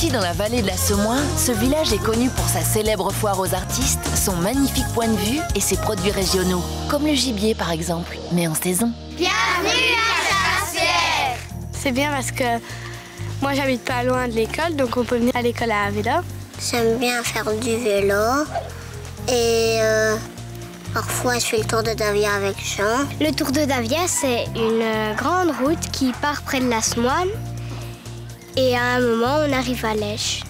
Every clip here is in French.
Blotti dans la vallée de la Semois, ce village est connu pour sa célèbre foire aux artistes, son magnifique point de vue et ses produits régionaux, comme le gibier par exemple, mais en saison. Bienvenue à Chasse-Pierre! C'est bien parce que moi j'habite pas loin de l'école, donc on peut venir à l'école à vélo. J'aime bien faire du vélo et parfois je fais le tour de Davia avec Jean. Le tour de Davia, c'est une grande route qui part près de la Semoine. Et à un moment, on arrive à Lèche.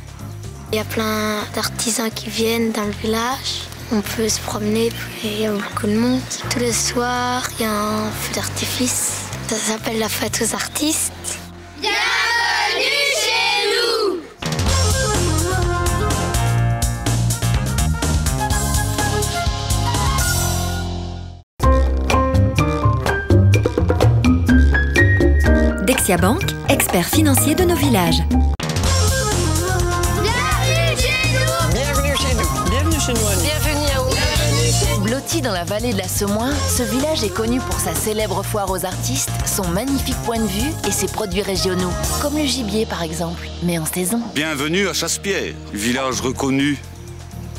Il y a plein d'artisans qui viennent dans le village. On peut se promener, puis il y a beaucoup de monde. Tous les soirs, il y a un feu d'artifice. Ça s'appelle la fête aux artistes. Bienvenue chez nous! Dexia Bank, expert financier de nos villages. Bienvenue chez nous! Bienvenue chez nous. Bienvenue chez nous, Annie. Bienvenue à vous. Blotti dans la vallée de la Semois, ce village est connu pour sa célèbre foire aux artistes, son magnifique point de vue et ses produits régionaux, comme le gibier par exemple, mais en saison. Bienvenue à Chasse-Pierre, village reconnu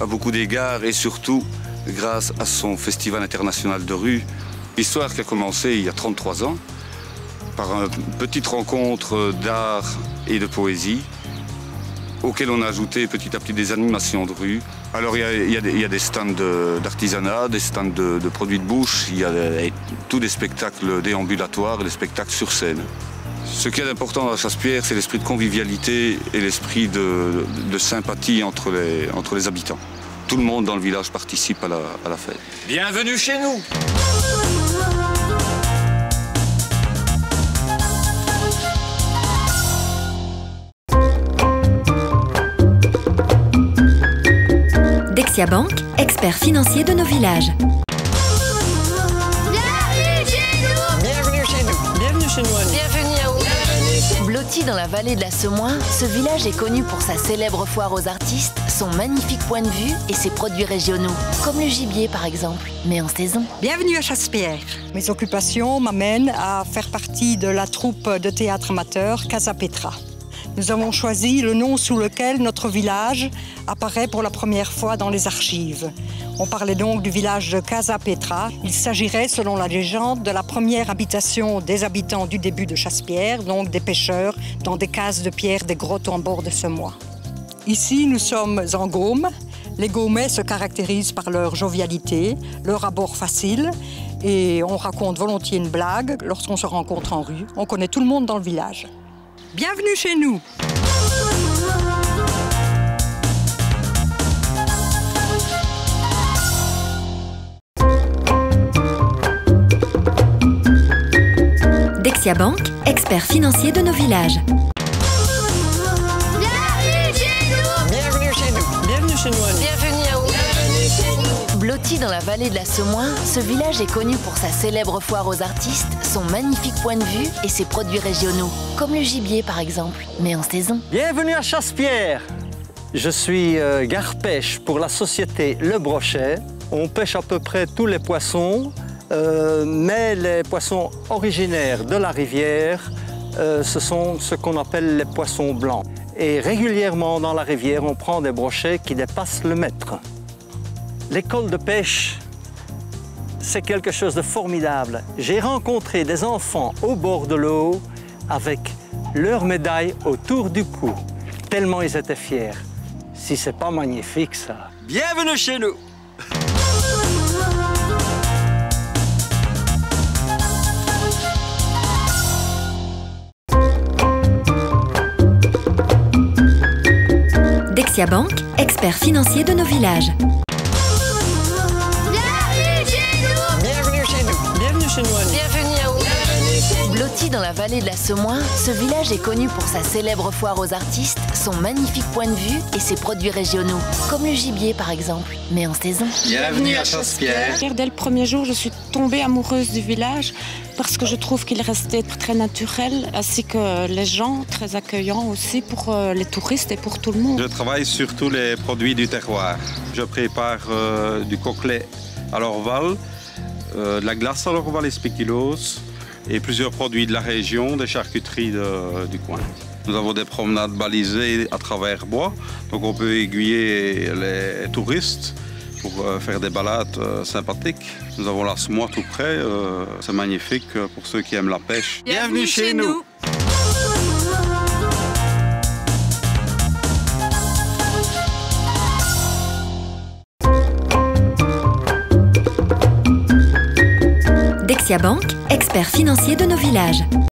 à beaucoup d'égards et surtout grâce à son festival international de rue. Histoire qui a commencé il y a 33 ans par une petite rencontre d'art et de poésie auquel on a ajouté petit à petit des animations de rue. Alors il y a des stands d'artisanat, des stands de produits de bouche, il y a tous des spectacles déambulatoires et des spectacles sur scène. Ce qui est important à Chasse-Pierre, c'est l'esprit de convivialité et l'esprit de sympathie entre les habitants. Tout le monde dans le village participe à la fête. Bienvenue chez nous. Dexia Bank, expert financier de nos villages. Bienvenue chez nous! Bienvenue chez nous. Bienvenue chez nous, Annie. Bienvenue à vous. Blotti dans la vallée de la Semois, ce village est connu pour sa célèbre foire aux artistes, son magnifique point de vue et ses produits régionaux, comme le gibier par exemple, mais en saison. Bienvenue à Chasse-Pierre. Mes occupations m'amènent à faire partie de la troupe de théâtre amateur Casa Petra. Nous avons choisi le nom sous lequel notre village apparaît pour la première fois dans les archives. On parlait donc du village de Casa Petra. Il s'agirait, selon la légende, de la première habitation des habitants du début de Chasse-Pierre, donc des pêcheurs, dans des cases de pierre des grottes en bord de Semois. Ici, nous sommes en Gaume. Les Gaumais se caractérisent par leur jovialité, leur abord facile, et on raconte volontiers une blague lorsqu'on se rencontre en rue. On connaît tout le monde dans le village. Bienvenue chez nous! Dexia Bank, expert financier de nos villages. Bienvenue chez nous! Bienvenue chez nous. Bienvenue chez nous, Annie. Bienvenue à vous. Blotti dans la vallée de la Semois, ce village est connu pour sa célèbre foire aux artistes, son magnifique point de vue et ses produits régionaux, comme le gibier par exemple, mais en saison. Bienvenue à Chasse-Pierre. Je suis garde-pêche pour la société Le Brochet. On pêche à peu près tous les poissons, mais les poissons originaires de la rivière, ce sont ce qu'on appelle les poissons blancs. Et régulièrement dans la rivière, on prend des brochets qui dépassent le mètre. L'école de pêche, c'est quelque chose de formidable. J'ai rencontré des enfants au bord de l'eau avec leur médaille autour du cou, tellement ils étaient fiers. Si c'est pas magnifique, ça. Bienvenue chez nous. Dexia Bank, expert financier de nos villages. Bienvenue chez nous! Bienvenue chez nous. Bienvenue chez nous, Annie. Bienvenue à vous. Blotti dans la vallée de la Semois, ce village est connu pour sa célèbre foire aux artistes, son magnifique point de vue et ses produits régionaux, comme le gibier par exemple, mais en saison. Bienvenue à Chasse-Pierre. Dès le premier jour, je suis tombée amoureuse du village parce que je trouve qu'il restait très naturel, ainsi que les gens très accueillants aussi pour les touristes et pour tout le monde. Je travaille sur tous les produits du terroir. Je prépare du coquelet à l'orval, de la glace à l'orval et spéculoos, et plusieurs produits de la région, des charcuteries du coin. Nous avons des promenades balisées à travers bois, donc on peut aiguiller les touristes pour faire des balades sympathiques. Nous avons la Semois tout près, c'est magnifique pour ceux qui aiment la pêche. Bienvenue chez nous. Dexia Bank, expert financier de nos villages.